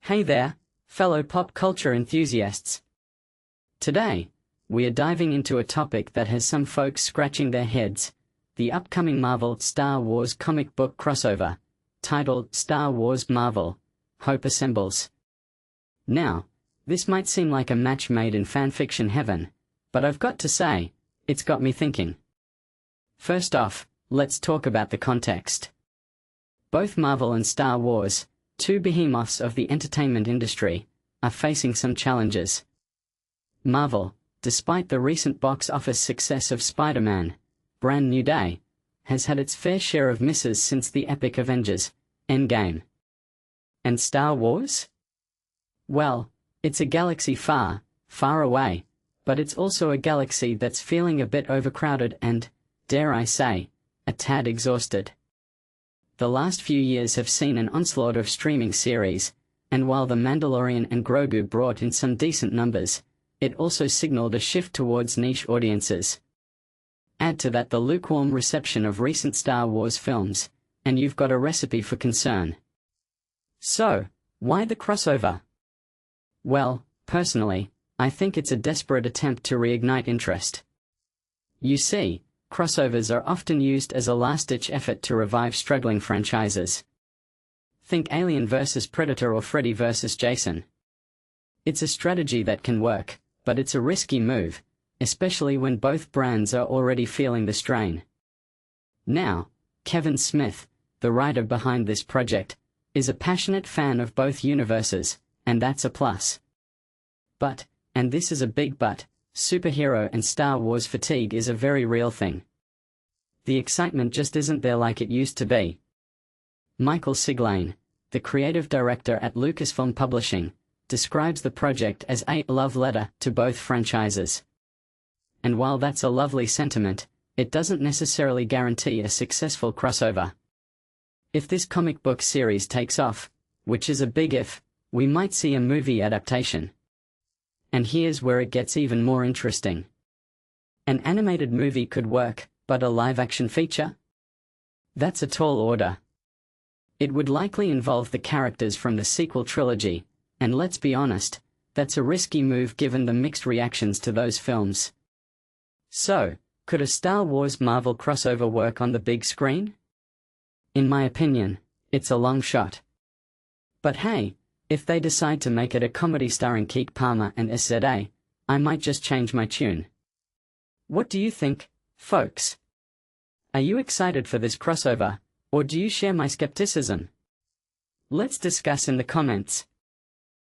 Hey there, fellow pop culture enthusiasts. Today, we are diving into a topic that has some folks scratching their heads: the upcoming Marvel Star Wars comic book crossover, titled Star Wars Marvel: Hope Assembles. Now, this might seem like a match made in fanfiction heaven, but I've got to say, it's got me thinking. First off, let's talk about the context. Both Marvel and Star Wars, two behemoths of the entertainment industry, are facing some challenges. Marvel, despite the recent box office success of Spider-Man: Brand New Day, has had its fair share of misses since the epic Avengers: Endgame. And Star Wars? Well, it's a galaxy far, far away, but it's also a galaxy that's feeling a bit overcrowded and, dare I say, a tad exhausted. The last few years have seen an onslaught of streaming series, and while The Mandalorian and Grogu brought in some decent numbers, it also signaled a shift towards niche audiences. Add to that the lukewarm reception of recent Star Wars films, and you've got a recipe for concern. So, why the crossover? Well, personally, I think it's a desperate attempt to reignite interest. You see, crossovers are often used as a last-ditch effort to revive struggling franchises. Think Alien vs. Predator or Freddy vs. Jason. It's a strategy that can work, but it's a risky move, especially when both brands are already feeling the strain. Now, Kevin Smith, the writer behind this project, is a passionate fan of both universes, and that's a plus. But, and this is a big but, superhero and Star Wars fatigue is a very real thing. The excitement just isn't there like it used to be. Michael Siglain, the creative director at Lucasfilm Publishing, describes the project as a love letter to both franchises. And while that's a lovely sentiment, it doesn't necessarily guarantee a successful crossover. If this comic book series takes off, which is a big if, we might see a movie adaptation. And here's where it gets even more interesting. An animated movie could work, but a live-action feature? That's a tall order. It would likely involve the characters from the sequel trilogy, and let's be honest, that's a risky move given the mixed reactions to those films. So, could a Star Wars Marvel crossover work on the big screen? In my opinion, it's a long shot. But hey, if they decide to make it a comedy starring Keke Palmer and SZA, I might just change my tune. What do you think, folks? Are you excited for this crossover, or do you share my skepticism? Let's discuss in the comments.